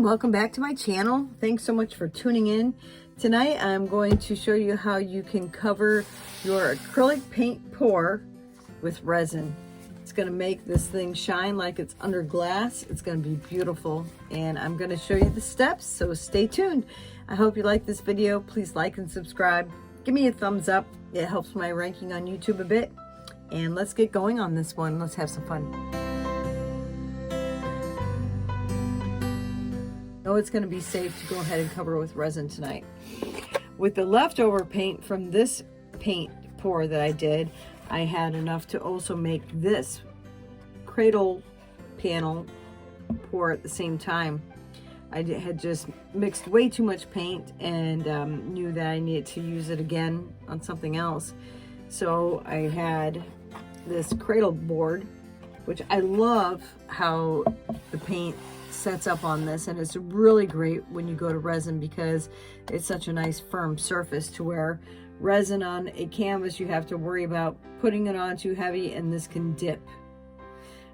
welcome back to my channel. Thanks so much for tuning in. Tonight I'm going to show you how you can cover your acrylic paint pour with resin. It's going to make this thing shine like it's under glass. It's going to be beautiful, and I'm going to show you the steps, so stay tuned. I hope you like this video. Please like and subscribe. Give me a thumbs up. It helps my ranking on YouTube a bit. And let's get going on this one. Let's have some fun. I know it's going to be safe to go ahead and cover with resin tonight. With the leftover paint from this paint pour that I did, I had enough to also make this Cradle panel pour at the same time. I had just mixed way too much paint and knew that I needed to use it again on something else. So I had this Cradle board, which I love how the paint sets up on this, and it's really great when you go to resin because it's such a nice firm surface to where resin on a canvas you have to worry about putting it on too heavy, and this can dip.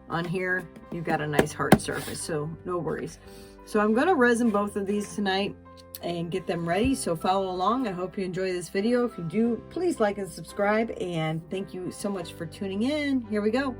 On here you've got a nice hard surface, so no worries. So I'm going to resin both of these tonight and get them ready, so follow along. I hope you enjoy this video. If you do, please like and subscribe, and thank you so much for tuning in. Here we go.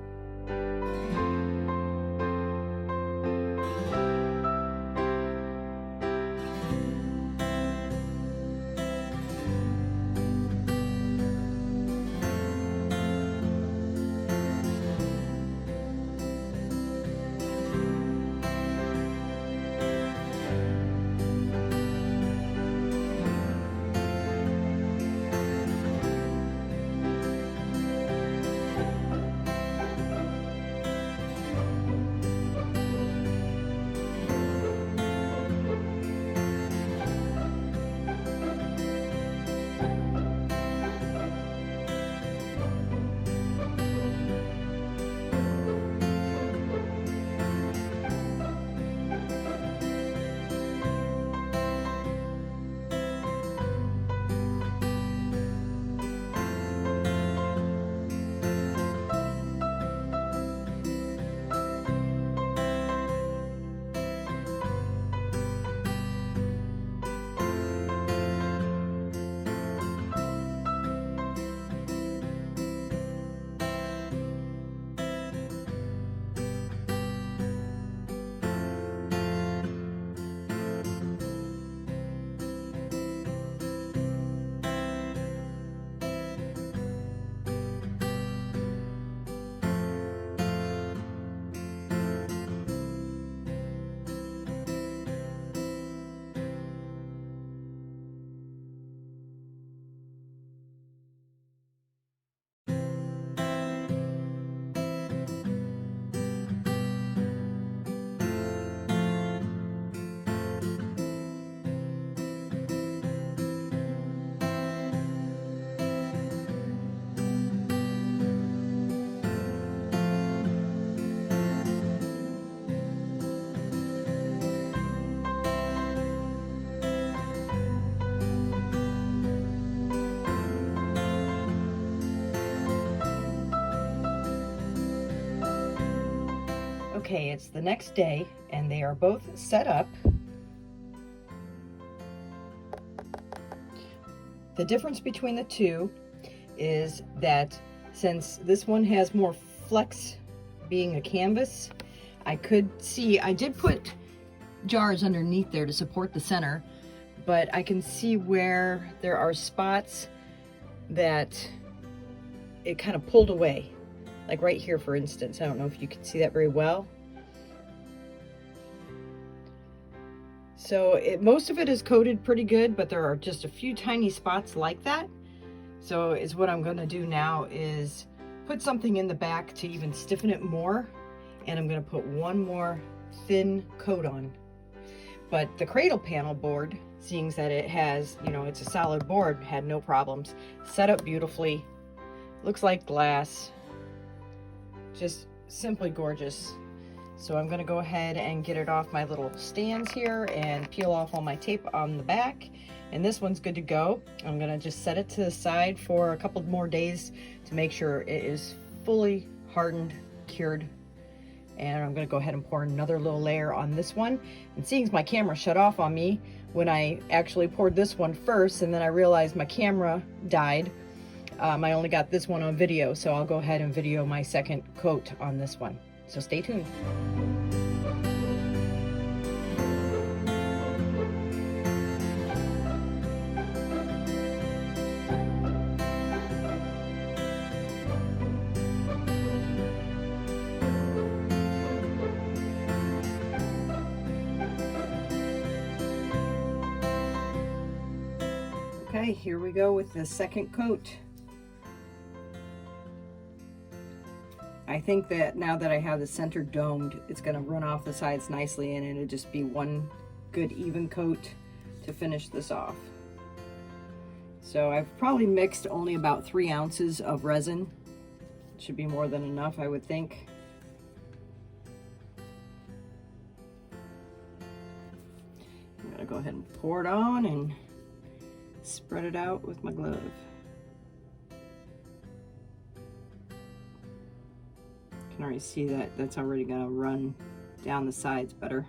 Okay, it's the next day and they are both set up. The difference between the two is that since this one has more flex being a canvas, I could see, I did put jars underneath there to support the center, but I can see where there are spots that it kind of pulled away. Like right here, for instance. I don't know if you can see that very well. So most of it is coated pretty good, but there are just a few tiny spots like that. So what I'm going to do now is put something in the back to even stiffen it more, and I'm going to put one more thin coat on. But the Cradle panel board, seeing that it has, you know, it's a solid board, had no problems. Set up beautifully, looks like glass, just simply gorgeous. So I'm going to go ahead and get it off my little stands here and peel off all my tape on the back, and this one's good to go. I'm going to just set it to the side for a couple more days to make sure it is fully hardened, cured, And I'm going to go ahead and pour another little layer on this one. And seeing as my camera shut off on me when I actually poured this one first, and then I realized my camera died, I only got this one on video, so I'll go ahead and video my second coat on this one. So stay tuned. Okay, here we go with the second coat. I think that now that I have the center domed, it's going to run off the sides nicely, and it'll just be one good even coat to finish this off. So I've probably mixed only about 3 ounces of resin. Should be more than enough, I would think. I'm going to go ahead and pour it on and spread it out with my glove. You can already see that that's already going to run down the sides better.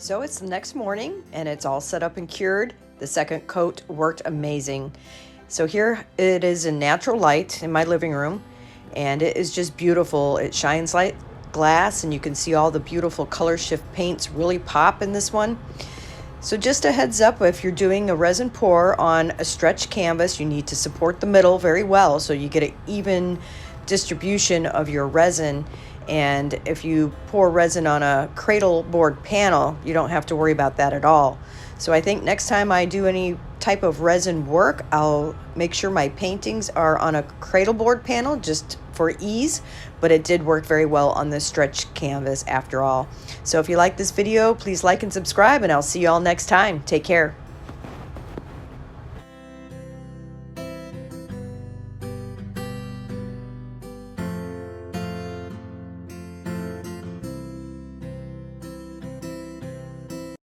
So it's the next morning and it's all set up and cured. The second coat worked amazing. So here it is in natural light in my living room, and it is just beautiful. It shines like glass, and you can see all the beautiful color shift paints really pop in this one. So just a heads up, if you're doing a resin pour on a stretched canvas, you need to support the middle very well so you get an even distribution of your resin. And if you pour resin on a cradle board panel, you don't have to worry about that at all. So I think next time I do any type of resin work, I'll make sure my paintings are on a cradle board panel just for ease, but it did work very well on this stretched canvas after all. So if you like this video, please like and subscribe, and I'll see you all next time. Take care.